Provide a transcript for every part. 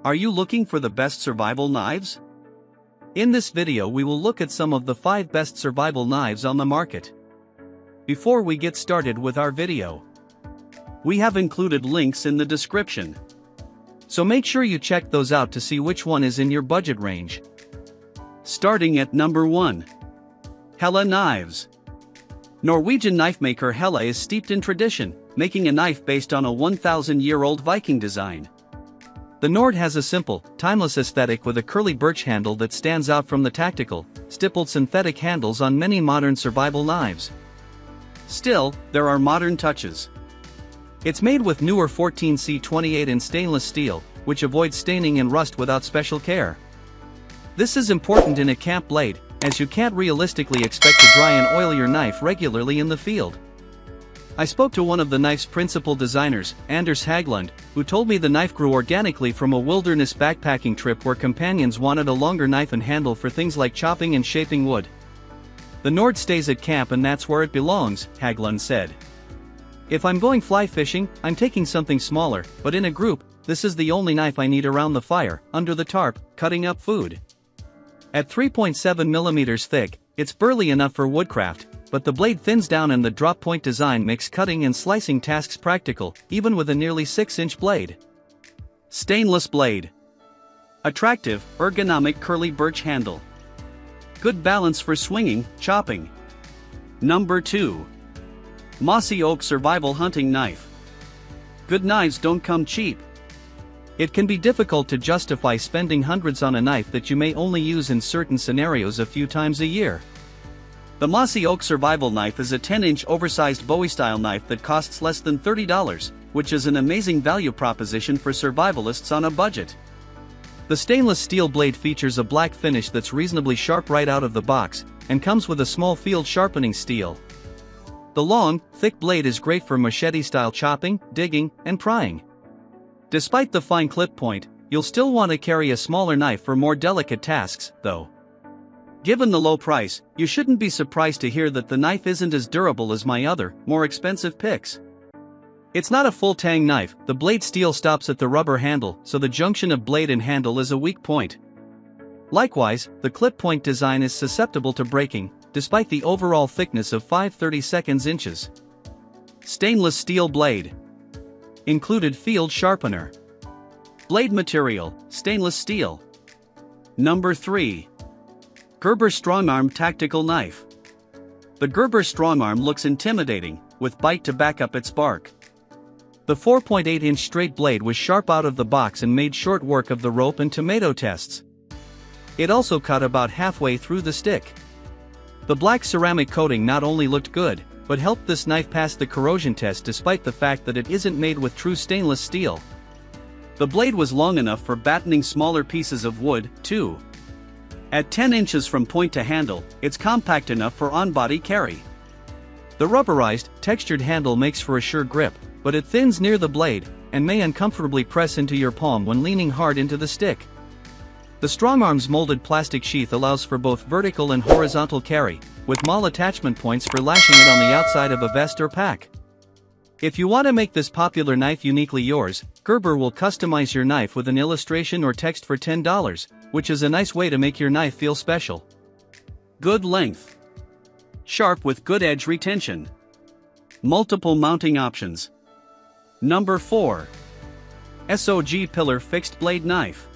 Are you looking for the best survival knives? In this video we will look at some of the 5 best survival knives on the market. Before we get started with our video, we have included links in the description. So make sure you check those out to see which one is in your budget range. Starting at number 1. HELLE Knives. Norwegian knife maker Hela is steeped in tradition, making a knife based on a 1,000-year-old Viking design. The Nord has a simple, timeless aesthetic with a curly birch handle that stands out from the tactical, stippled synthetic handles on many modern survival knives. Still, there are modern touches. It's made with newer 14C28 in stainless steel, which avoids staining and rust without special care. This is important in a camp blade, as you can't realistically expect to dry and oil your knife regularly in the field. I spoke to one of the knife's principal designers, Anders Haglund, who told me the knife grew organically from a wilderness backpacking trip where companions wanted a longer knife and handle for things like chopping and shaping wood. The Nord stays at camp and that's where it belongs, Haglund said. If I'm going fly fishing, I'm taking something smaller, but in a group, this is the only knife I need around the fire, under the tarp, cutting up food. At 3.7mm thick, it's burly enough for woodcraft, but the blade thins down and the drop point design makes cutting and slicing tasks practical, even with a nearly 6-inch blade. Stainless blade. Attractive, ergonomic curly birch handle. Good balance for swinging, chopping. Number 2. Mossy Oak Survival Hunting Knife. Good knives don't come cheap. It can be difficult to justify spending hundreds on a knife that you may only use in certain scenarios a few times a year. The Mossy Oak Survival Knife is a 10-inch oversized Bowie-style knife that costs less than $30, which is an amazing value proposition for survivalists on a budget. The stainless steel blade features a black finish that's reasonably sharp right out of the box, and comes with a small field sharpening steel. The long, thick blade is great for machete-style chopping, digging, and prying. Despite the fine clip point, you'll still want to carry a smaller knife for more delicate tasks, though. Given the low price, you shouldn't be surprised to hear that the knife isn't as durable as my other, more expensive picks. It's not a full tang knife, the blade steel stops at the rubber handle, so the junction of blade and handle is a weak point. Likewise, the clip point design is susceptible to breaking, despite the overall thickness of 5/32 inches. Stainless steel blade. Included field sharpener. Blade material, stainless steel. Number 3. Gerber Strongarm Tactical Knife. The Gerber Strongarm looks intimidating, with bite to back up its bark. The 4.8-inch straight blade was sharp out of the box and made short work of the rope and tomato tests. It also cut about halfway through the stick. The black ceramic coating not only looked good, but helped this knife pass the corrosion test despite the fact that it isn't made with true stainless steel. The blade was long enough for battening smaller pieces of wood, too. At 10 inches from point to handle, it's compact enough for on-body carry. The rubberized, textured handle makes for a sure grip, but it thins near the blade, and may uncomfortably press into your palm when leaning hard into the stick. The Strongarm's molded plastic sheath allows for both vertical and horizontal carry, with maul attachment points for lashing it on the outside of a vest or pack. If you want to make this popular knife uniquely yours, Gerber will customize your knife with an illustration or text for $10, which is a nice way to make your knife feel special. Good length. Sharp with good edge retention. Multiple mounting options. Number 4. SOG Pillar Fixed Blade Knife.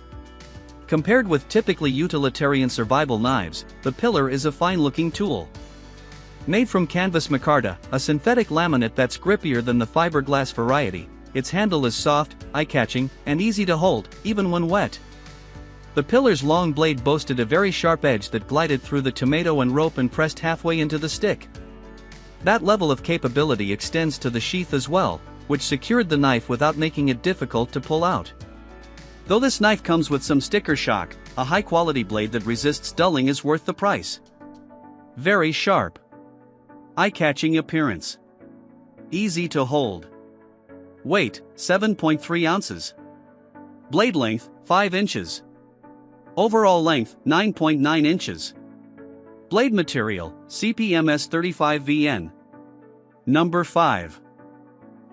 Compared with typically utilitarian survival knives, the Pillar is a fine-looking tool. Made from canvas micarta, a synthetic laminate that's grippier than the fiberglass variety, its handle is soft, eye-catching, and easy to hold, even when wet. The Pillar's long blade boasted a very sharp edge that glided through the tomato and rope and pressed halfway into the stick. That level of capability extends to the sheath as well, which secured the knife without making it difficult to pull out. Though this knife comes with some sticker shock, a high-quality blade that resists dulling is worth the price. Very sharp. Eye-catching appearance. Easy to hold. Weight, 7.3 ounces. Blade length, 5 inches. Overall length, 9.9 inches. Blade material, CPMS 35VN. Number 5.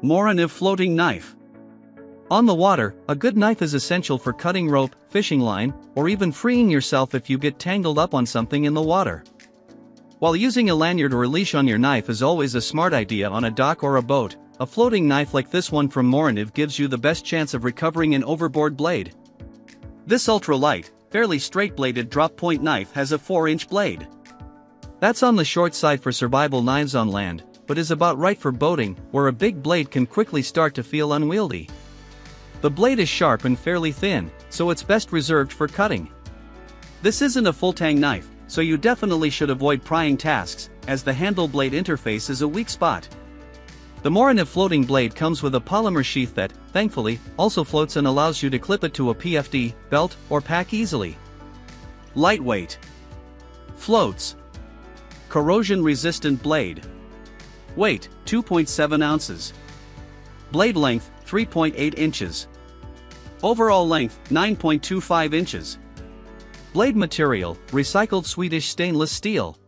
Morakniv Floating Knife. On the water, a good knife is essential for cutting rope, fishing line, or even freeing yourself if you get tangled up on something in the water. While using a lanyard or a leash on your knife is always a smart idea on a dock or a boat, a floating knife like this one from Morakniv gives you the best chance of recovering an overboard blade. This ultra-light, fairly straight-bladed drop-point knife has a 4-inch blade. That's on the short side for survival knives on land, but is about right for boating, where a big blade can quickly start to feel unwieldy. The blade is sharp and fairly thin, so it's best reserved for cutting. This isn't a full-tang knife, so you definitely should avoid prying tasks, as the handle-blade interface is a weak spot. The Morakniv floating blade comes with a polymer sheath that, thankfully, also floats and allows you to clip it to a PFD, belt, or pack easily. Lightweight. Floats. Corrosion-resistant blade. Weight, 2.7 ounces. Blade length, 3.8 inches. Overall length, 9.25 inches. Blade material, recycled Swedish stainless steel.